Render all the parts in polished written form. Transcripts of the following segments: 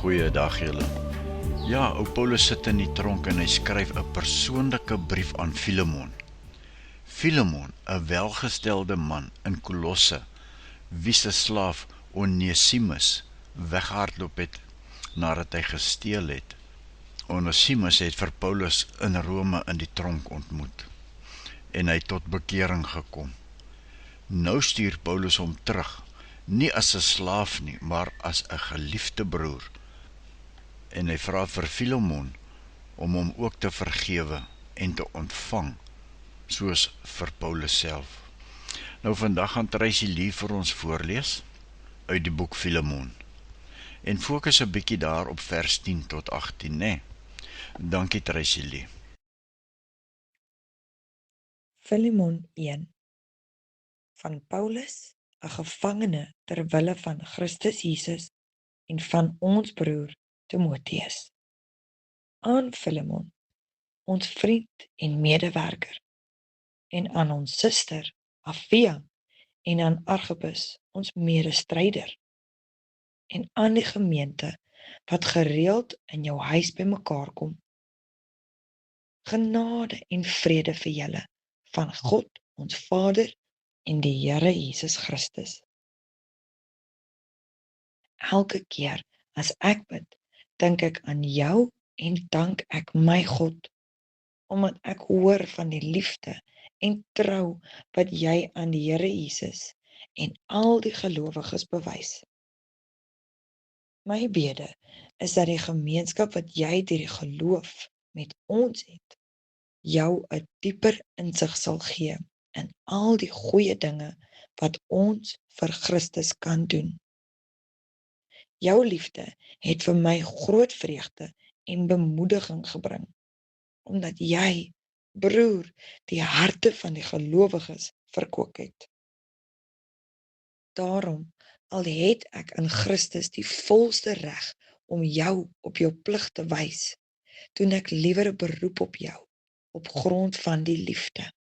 Goeiedag julle. Ja, ou Paulus sit in die tronk en hy skryf 'n persoonlike brief aan Filemon. Filemon, 'n welgestelde man in Kolosse, wie se slaaf Onesimus weghardloop het nadat hy gesteel het. Onesimus het vir Paulus in Rome in die tronk ontmoet en hy het tot bekering gekom. Nou stuur Paulus hom terug, nie as 'n slaaf nie, maar as 'n geliefde broer. En hy vra vir Filemon om hom ook te vergewe en te ontvang, soos vir Paulus self. Nou vandag gaan Tracy Lee vir ons voorlees uit die boek Filemon. En fokus 'n bietjie daar op vers 10 tot 18, né? Dankie Tracy Lee. Filemon 1 van Paulus, 'n gevangene ter wille van Christus Jesus en van ons broer Timoteus. Aan Filemon, ons vriend en medewerker, en aan ons suster Apphia en aan Archippus, ons medestryder, en aan die gemeente wat gereeld in jou huis bymekaar kom. Genade en vrede vir julle van God, ons Vader en die Here Jesus Christus. Elke keer as ek bid, dink ek aan jou en dank ek my God, omdat ek hoor van die liefde en trou wat jy aan die Here Jesus en al die gelowiges bewys. My bede is dat die gemeenskap wat jy deur die geloof met ons het, jou 'n dieper insig sal gee in al die goeie dinge wat ons vir Christus kan doen. Jou liefde het vir my groot vreugde en bemoediging gebring, omdat jy, broer, die harte van die gelowiges verkoop het. Daarom, al het ek in Christus die volste reg om jou op jou plig te wys, doen ek liewer 'n beroep op jou, op grond van die liefde.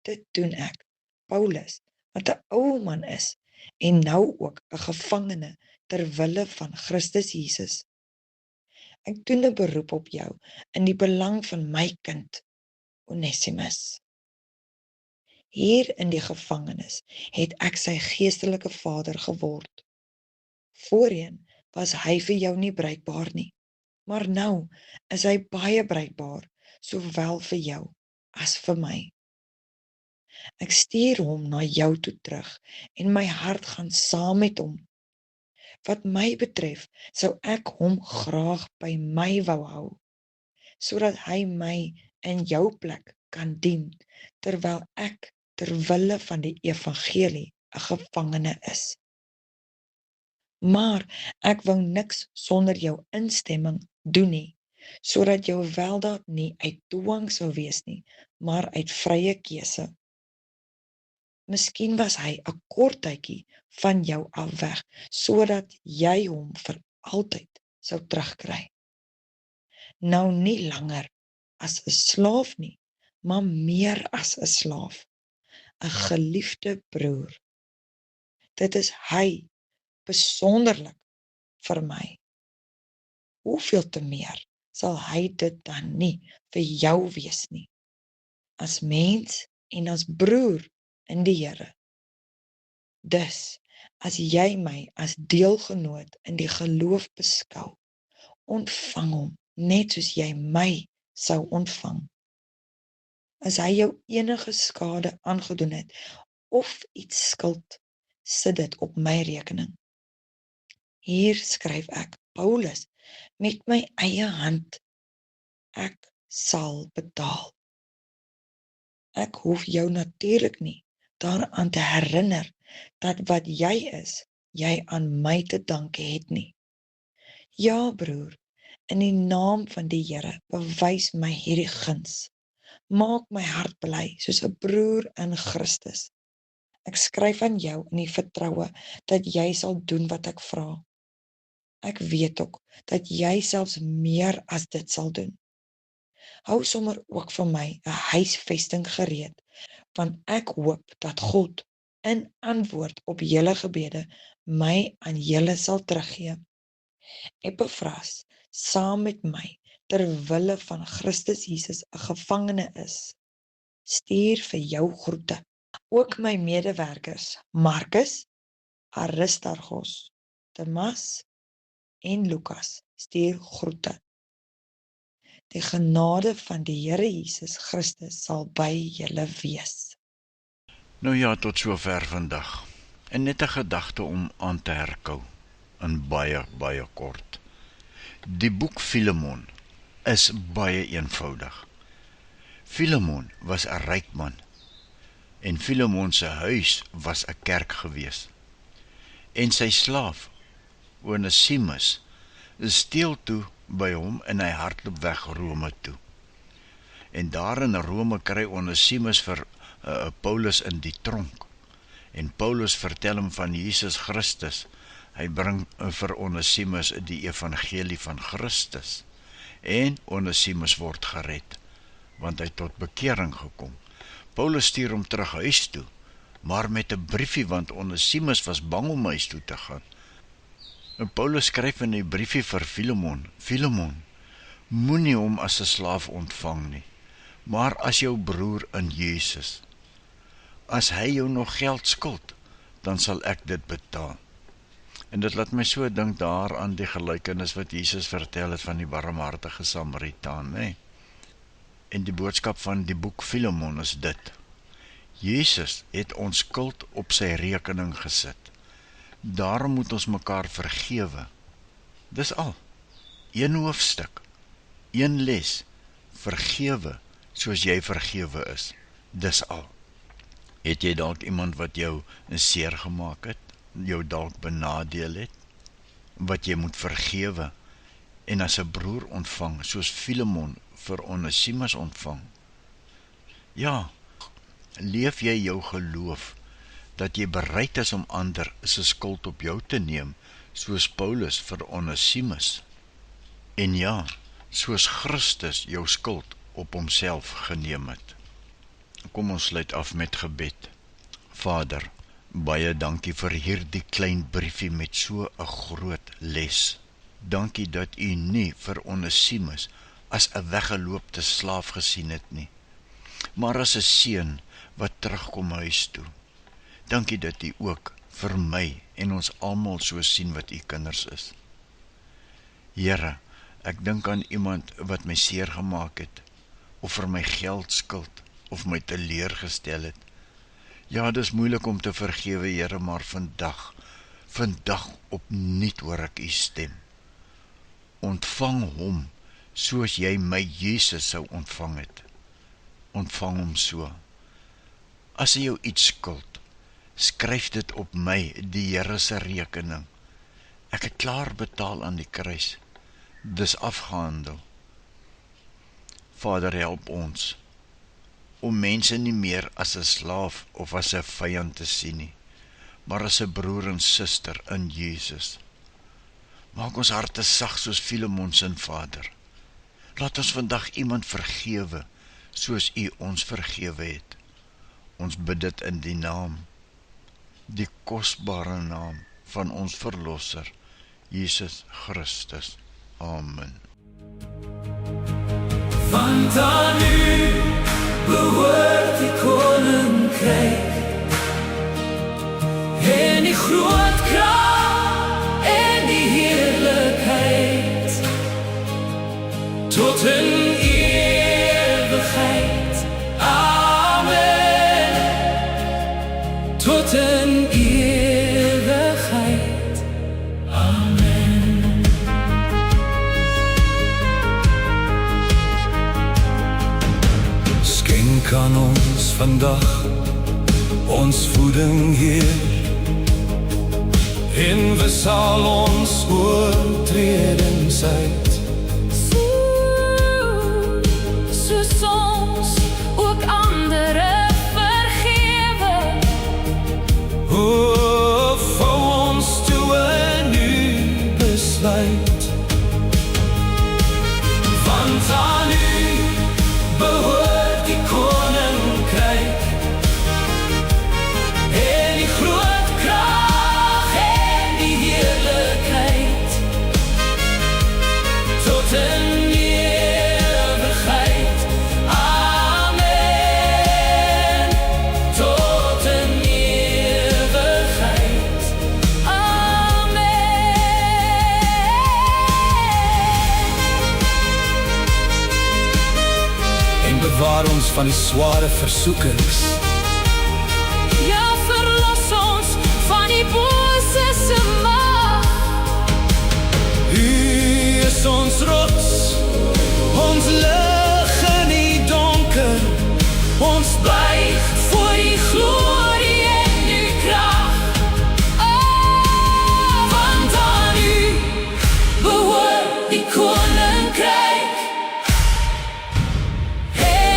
Dit doen ek, Paulus, wat 'n ou man is, en nou ook 'n gevangene ter wille van Christus Jesus. Ek doen 'n beroep op jou in die belang van my kind, Onesimus. Hier in die gevangenis het ek sy geestelike vader geword. Voorheen was hy vir jou nie bruikbaar nie, maar nou is hy baie bruikbaar, sowel vir jou as vir my. Ek stuur hom na jou toe terug en my hart gaan saam met hom. Wat my betref, sou ek hom graag by my wou hou, sodat hy my in jou plek kan dien, terwyl ek ter wille van die evangelie 'n gevangene is. Maar ek wou niks sonder jou instemming doen nie, sodat jou weldaad nie uit dwang sou wees nie, maar uit vrye keuse. Miskien was hy 'n kort tydjie van jou af weg, sodat jy hom vir altyd sou terugkry. Nou nie langer as 'n slaaf nie, maar meer as 'n slaaf, 'n geliefde broer. Dit is hy, besonderlik vir my. Hoeveel te meer sal hy dit dan nie vir jou wees nie, as mens en as broer in die Here. Dus, as jy my as deelgenoot in die geloof beskou, ontvang hom net soos jy my sou ontvang. As hy jou enige skade aangedoen het, of iets skuld, sit dit op my rekening. Hier skryf ek, Paulus, met my eie hand. Ek sal betaal. Ek hoef jou natuurlik nie daaraan te herinner dat wat jy is, jy aan my te danke het nie. Ja, broer, in die naam van die Here, bewys my hierdie guns. Maak my hart bly soos 'n broer in Christus. Ek skryf aan jou in die vertroue dat jy sal doen wat ek vra. Ek weet ook dat jy selfs meer as dit sal doen. Hou sommer ook vir my 'n huisvesting gereed, want ek hoop dat God in antwoord op julle gebede my aan julle sal teruggee. Epafras, saam met my, terwille van Christus Jesus 'n gevangene is, stuur vir jou groete. Ook my medewerkers, Markus, Aristarchos, Demas en Lukas, stuur groete. Die genade van die Here Jesus Christus sal by julle wees. Nou ja, tot sover vandag. En net 'n gedagte om aan te herkou, in baie kort. Die boek Filemon is baie eenvoudig. Filemon was 'n ryk man, en Filemon se huis was 'n kerk gewees. En sy slaaf, Onesimus, steel toe by hom en hy hardloop weg Rome toe. En daar in Rome kry Onesimus vir Paulus in die tronk. En Paulus vertel hom van Jesus Christus. Hy bring vir Onesimus die evangelie van Christus. En Onesimus word gered, want hy het tot bekering gekom. Paulus stuur hom terug huis toe, maar met 'n briefie, want Onesimus was bang om huis toe te gaan. En Paulus skryf in die briefie vir Filemon: Filemon, moenie hom as 'n slaaf ontvang nie, maar as jou broer in Jesus. As hy jou nog geld skuld, dan sal ek dit betaal. En dit laat my so dink daar aan die gelykenis wat Jesus vertel het van die barmhartige Samaritaan, né? En die boodskap van die boek Filemon is dit: Jesus het ons skuld op sy rekening gesit. Daarom moet ons mekaar vergewe. Dis al. Een hoofstuk, een les: vergewe soos jy vergewe is. Dis al. Het jy dalk iemand wat jou seer gemaak het, jou dalk benadeel het, wat jy moet vergewe en as 'n broer ontvang, soos Filemon vir Onesimus ontvang? Ja, leef jy jou geloof, dat jy bereid is om ander se skuld op jou te neem, soos Paulus vir Onesimus? En ja, soos Christus jou skuld op homself geneem het. Kom ons sluit af met gebed. Vader, baie dankie vir hierdie klein briefie met so 'n groot les. Dankie dat u nie vir Onesimus as 'n weggeloopte slaaf gesien het nie, maar as 'n seun wat terugkom huis toe. Dankie dat u ook vir my en ons almal so sien wat u kinders is. Here, ek dink aan iemand wat my seer gemaak het, of vir my geld skuld, of my teleurgestel het. Ja, dis moeilik om te vergewe, Here, maar vandag opnuut hoor ek u stem. Ontvang hom, soos jy my Jesus sou ontvang het. Ontvang hom so. As hy jou iets skuld, skryf dit op my, die Here se rekening. Ek het klaar betaal aan die kruis. Dis afgehandel. Vader, help ons om mense nie meer as 'n slaaf of as 'n vyand te sien nie, maar as 'n broer en suster in Jesus. Maak ons harte sag soos Filemon se Vader. Laat ons vandag iemand vergewe, soos u ons vergewe het. Ons bid dit in die naam, die kosbare naam van ons Verlosser, Jesus Christus. Amen. Want aan u behoort die koninkryk en die groot krag en die heerlikheid tot in ewigheid. Amen. Tot in ewigheid. Amen. Skenk aan ons vandag ons voeding, Heer, en wissel ons oortredings uit, soos ons ook andere vergewe. o, vou ons toe in u besluit. Want aan u behoort die koninkryk en die groot krag en die heerlikheid bewaar ons van die sware versoekings. Ja, verlos ons van die bose se mag. U is ons rots, ons lig in die donker, ons buig Voor die glorie en die krag. Oh, want aan u behoort die koninkryk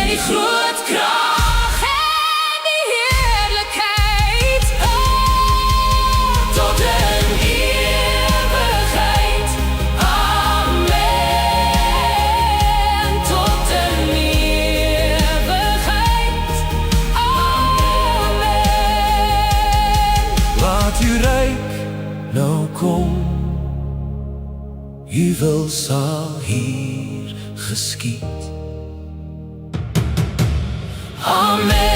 en die groot krag en die heerlikheid. Oh, tot in ewigheid. Amen. Tot in ewigheid. Amen. Laat u ryk nou kom, u wil sal hier geskied. Amen.